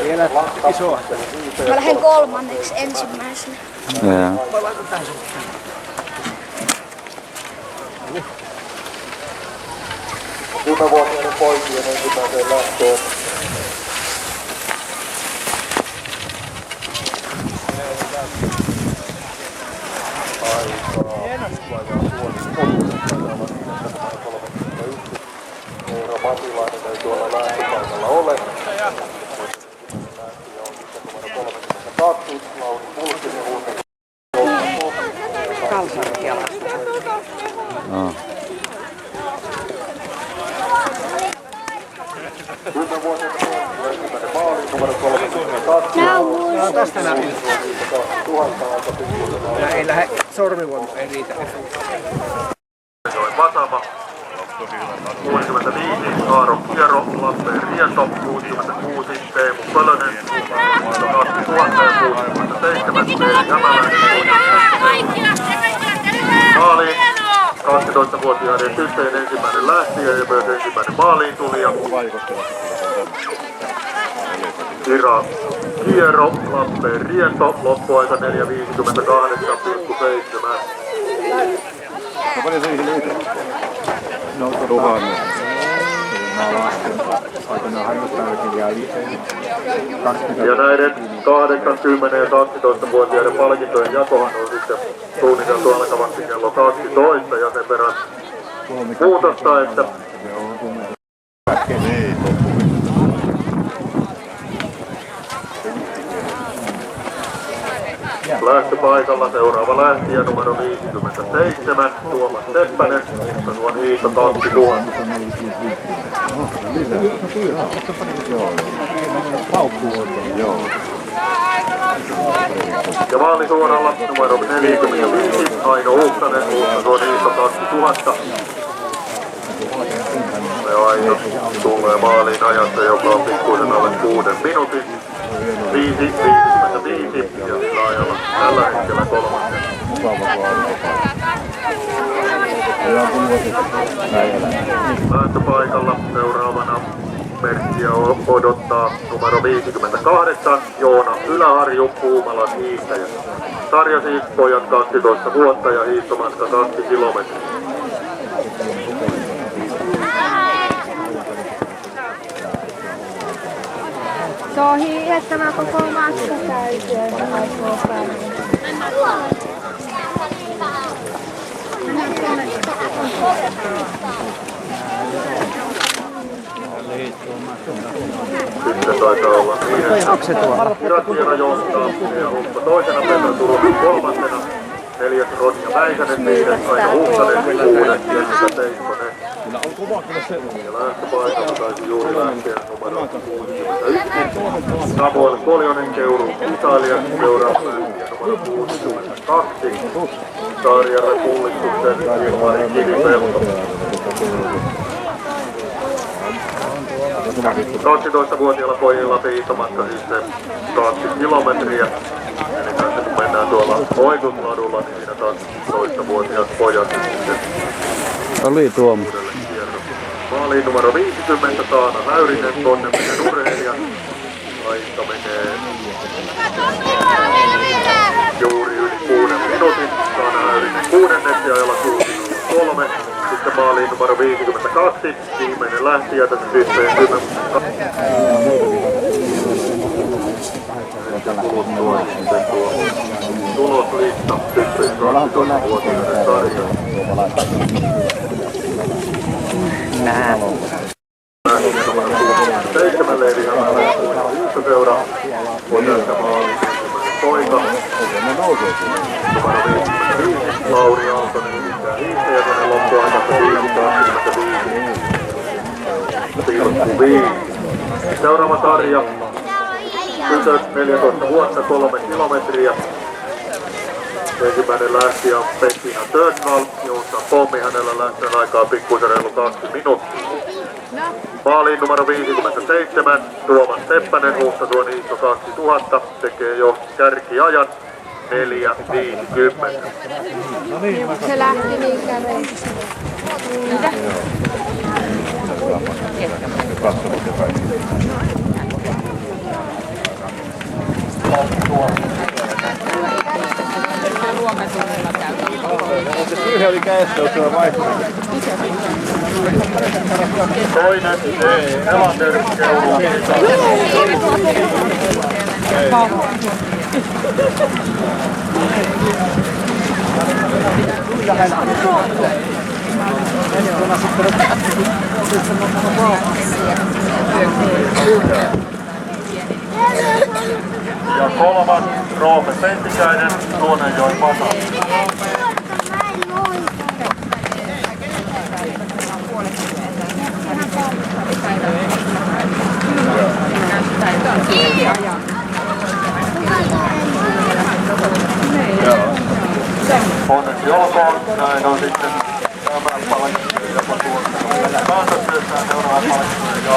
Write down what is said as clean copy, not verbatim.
Vielä isoa. Mä lähden kolmanneksi ensimmäisenä. Joo. Viimevuotinen poikien ensimmäiseen lähtöön. Eero Matilainen ei tuolla lähtöpaikalla ole. Numero 32, Lauri Pulkkinen huomioon. Kalsari jalasta. Kymmenvuotinen ensimmäinen maali, numero 32. Tästä läpi. Ei lähde sormivoimat, ei riitä. Vasama. 65, Aaro Kiero, Lappeen Riento, 66, Teemu Pölönen, 2000 ja 67, Meeri Hämäläinen, maaliin, 12-vuotiaiden tyttöjen ensimmäinen lähtiä ja myös ensimmäinen maaliin tulija. Ira Kiero, Lappeen Riento, loppuaika 4.58,7. No paljon se ihan yhden? No tuhannet. Mä lasken. Aikanaan harjoittajakin jäi 20. Ja näiden 80 ja 12-vuotiaiden palkintojen jakohan on sitten suunniteltu alkavaksi kello 12 ja sen verran muutosta, että lähtöpaikalla seuraava lähtijä numero 57, Tuomas Seppänen, tuon hiihto 2000. Ja maalisuoralla numero 45, Aino Uhtanen, tuon hiihto 2000. Ja Aino tulee maaliin ajassa, joka on pikkuisen alle 6 minuutin. 5.55 ja sillä ajalla tällä hetkellä kolmannen. Lähtöpaikalla seuraavana merkkiä odottaa numero 58, Joona Yläharju, Puumalan hiihtäjä. Sarja siis pojat 12 vuotta ja hiihtomatka 2 kilometriä. Se on hiihdettävä koko matka täytyy. Sitten taitaa olla niin, että Iratiena johtaa ja Hukko toisena, Petra Turunen kolmantena, neljäs Ronja Väisänen, viides Aino Uhtanen, kuudes Jessica Seikkonen. Ja lähtöpaikalla taisi juuri lähteä numero 61. Samuel Koljonen, Keuru Italia, seuraava lähtijä numero 62. Saarijärven pullistuksen Ilmari Kivipelto. 12-vuotiailla pojilla hiihtomatka siis se 20 kilometriä. Eli tässä kun mennään tuolla Oikusladulla, niin siinä 12-vuotiaat pojat sitten Oli Tuomo. maaliin numero 50, Taana Väyrinen, Konnemisen urheilija. Aika menee juuri yli 6 minuutin. Taana Väyrinen kuudenneksi ajalla 6.03. Sitten maaliin numero 52, viimeinen lähtijä tässä tyttöjen 10. Tuloslista tyttöjen 12-vuotiaiden sarja. Nää. 7 Leiri Hämäläinen hiihtoseura. Pojalta maaliin poika. Numero 55, Lauri Aaltonen yrittää hiihtäjä tänne loppuaikassa 5.25. Seuraava sarja. Tytöt 14 vuotta, 3 kilometriä. Ensimmäinen lähtijä on Bettina Törnvall, jossa pommi hänellä lähtön aikaa pikkuisen reilu 20 minuuttia. Maaliin numero 57, Tuomas Seppänen, Huhtasuon hiihto 2000, tekee jo kärkiajan 4.50. Se lähti niin kävelemään. Mitä? katsonut ja kaikki. Yhden oli kädessä, jos se on vaihtunut. Toinen Elander-keulu. Ja kolmas Roope Pentikäinen, Suonenjoen Pata. Onneksi olkoon, näin on sitten tämä palkinto, joka tuossa kansatyössään seuraava palkinto.